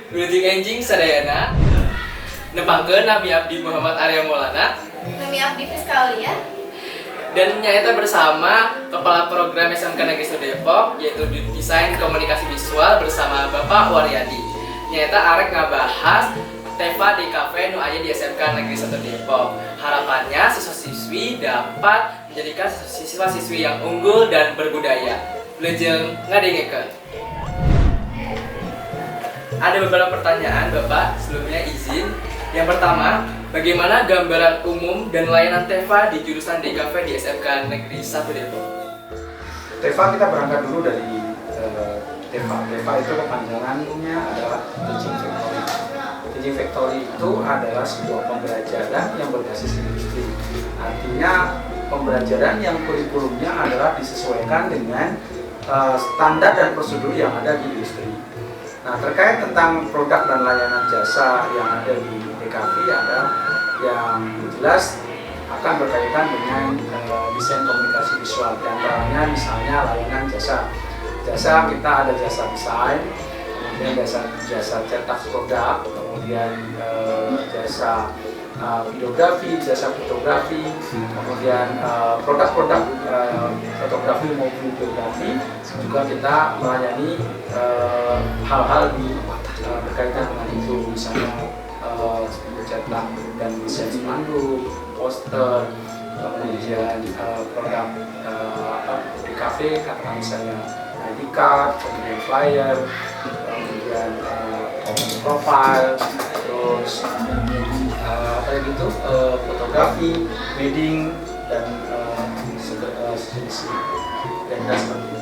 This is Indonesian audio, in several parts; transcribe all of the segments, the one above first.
Wilujeng enjing sadayana nepangkeun Nami Abdi Muhammad Arya Maulana Nami Abdi Fiskalia dan nyata bersama Kepala Program SMK Negeri 1 Depok yaitu Desain Komunikasi Visual bersama Bapak Waryadi. Nyata arek ngabahas Teva di kafe nu aya di SMK Negeri 1 Depok. Harapannya siswa-siswi dapat menjadikan siswa-siswi yang unggul dan berbudaya. Wilujeng ngadengekeun. Ada beberapa pertanyaan Bapak, sebelumnya izin. Yang pertama, bagaimana gambaran umum dan layanan Teva di jurusan DKV di SMK Negeri 1 Depok? Teva kita berangkat dulu dari Teva. Teva itu kepanjangannya adalah Teaching Factory. Teaching Factory itu adalah sebuah pembelajaran yang berbasis industri. Artinya pembelajaran yang kurikulumnya adalah disesuaikan dengan standar dan prosedur yang ada di industri. Nah, terkait tentang produk dan layanan jasa yang ada di DKV ada yang jelas akan berkaitan dengan desain komunikasi visual. Di antaranya misalnya layanan jasa. Jasa kita ada jasa desain, kemudian jasa cetak produk, kemudian jasa videografi, jasa fotografi, kemudian produk-produk fotografi maupun videografi juga kita melayani hal-hal berkaitan dengan itu, misalnya cetak dan desain spanduk, poster, kemudian produk di kafe, katakan misalnya ID card, kemudian flyer, kemudian profile, terus fotografi, wedding dan sejenis dan seperti itu.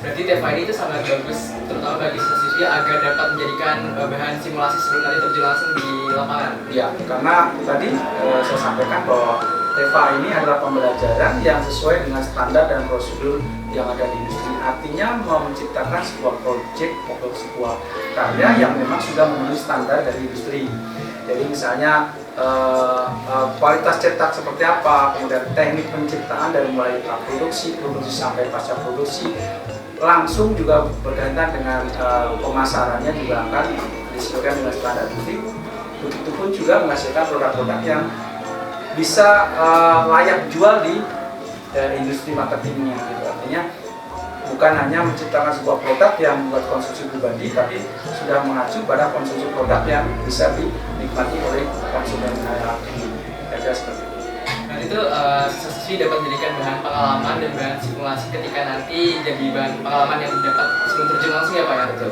Berarti Teva ini itu sangat bagus, terutama bagi siswa-siswi agar dapat menjadikan bahan simulasi sebelum nanti terjun langsung di lapangan. Ya, karena tadi saya sampaikan bahwa Teva ini adalah pembelajaran yang sesuai dengan standar dan prosedur yang ada di industri. Artinya menciptakan sebuah proyek atau sebuah karya yang memang sudah memenuhi standar dari industri. Jadi misalnya kualitas cetak seperti apa, kemudian teknik penciptaan dari mulai praproduksi, produksi sampai pasca produksi, langsung juga berkaitan dengan pemasarannya juga akan disesuaikan dengan standar industri. Begitupun juga menghasilkan produk-produk yang bisa layak jual di industri marketingnya. Gitu. Artinya bukan hanya menciptakan sebuah produk yang buat konsumsi pribadi, tapi sudah mengacu pada konsumsi produk yang bisa dinikmati oleh konsumen harga seperti itu. Dan itu siswa-siswi dapat menjadikan bahan pengalaman dan bahan simulasi ketika nanti jadi bahan pengalaman yang dapat sebelum terjun langsung ya Pak ya? Betul.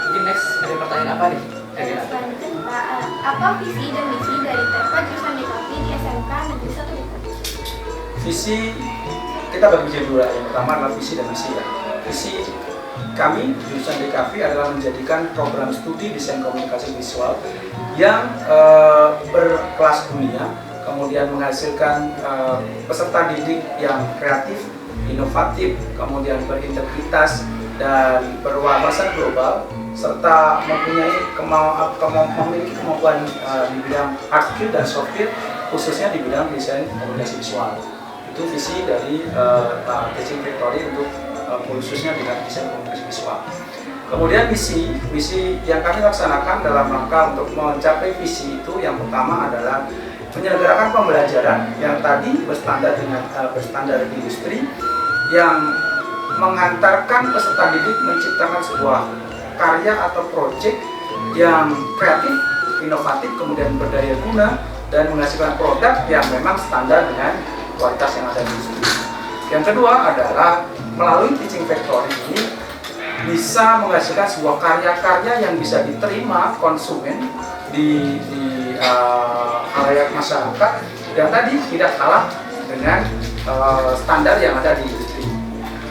Mungkin next ada pertanyaan apa nih? Selanjutnya Pak, apa visi dan misi dari Teva jurusan DKV di SMK Negeri 1 Depok? Visi kita bagi menjadi dua. Yang pertama adalah visi dan misi ya. Visi kami jurusan DKV adalah menjadikan program studi desain komunikasi visual yang berkelas dunia, kemudian menghasilkan peserta didik yang kreatif, inovatif, kemudian berintegritas dan berwawasan global, serta memiliki kemampuan di bidang hard skill dan soft skill, khususnya di bidang desain komunikasi visual. Itu visi dari Teaching Factory untuk khususnya di bidang desain komunikasi visual. Kemudian misi yang kami laksanakan dalam rangka untuk mencapai visi itu yang pertama adalah menyelenggarakan pembelajaran yang tadi berstandar industri yang mengantarkan peserta didik menciptakan sebuah karya atau proyek yang kreatif, inovatif, kemudian berdaya guna dan menghasilkan produk yang memang standar dengan kualitas yang ada di industri. Yang kedua adalah melalui Teaching Factory ini bisa menghasilkan sebuah karya-karya yang bisa diterima konsumen di halayak masyarakat yang tadi tidak kalah dengan standar yang ada di industri.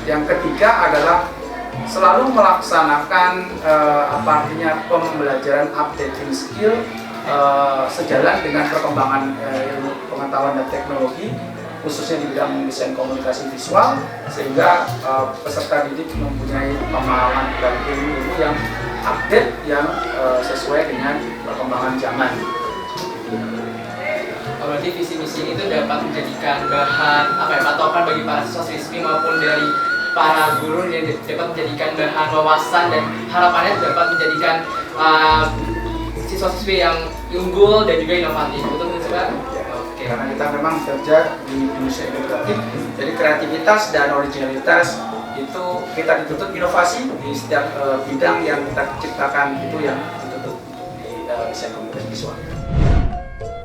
Yang ketiga adalah selalu melaksanakan pembelajaran updating skill sejalan dengan perkembangan ilmu pengetahuan dan teknologi khususnya di bidang desain komunikasi visual sehingga peserta didik mempunyai pemahaman dan ilmu yang update yang sesuai dengan perkembangan zaman. Berarti visi misi itu dapat menjadikan bahan patokan bagi para siswa-siswi maupun dari para guru yang dapat menjadikan bahan wawasan dan harapannya dapat menjadikan siswa-siswi yang unggul dan juga inovatif. Betul nggak Pak? Oke. Karena kita memang bekerja di industri edukatif, jadi kreativitas dan originalitas itu kita dituntut inovasi di setiap bidang yang kita ciptakan, itu yang dituntut di desain komunikasi visual.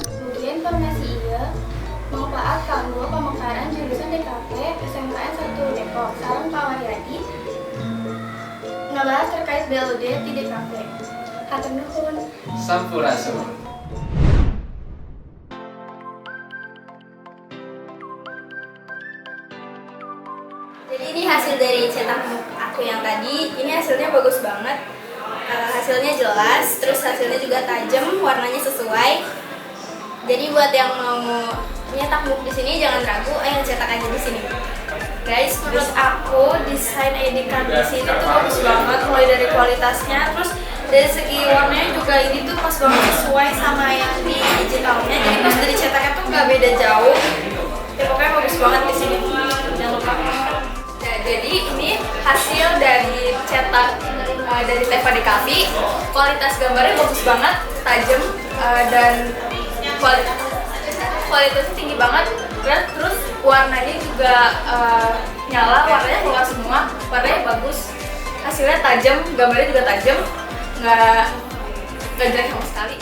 Kemudian informasi iya manfaat kanggo pemekaran jurusan DKP SMKN 1 Depok. Salam Pak Waryadi. Ngebahas terkait BLD di DKP. Hatur nuhun. Sampurasun. Jadi ini hasil dari cetak aku yang tadi. Ini hasilnya bagus banget. Hasilnya jelas, terus hasilnya juga tajam, warnanya sesuai. Jadi buat yang mau nyetak book di sini jangan ragu, ayo cetak aja di sini. Guys, menurut aku desain ID card di sini tuh bagus banget, mulai dari kualitasnya, terus dari segi warnanya juga ini tuh pas banget sesuai sama yang di digitalnya. Jadi pas dari cetaknya tuh nggak beda jauh. Ya, pokoknya bagus banget di sini. Jangan lupa. Nah, jadi ini hasil dari cetak dari Teva DKV. Kualitas gambarnya bagus banget, tajam dan kualitasnya tinggi banget. Terus warnanya juga nyala, warnanya keluar semua, warnanya bagus. Hasilnya tajam, gambarnya juga tajam, nggak jelek sama sekali.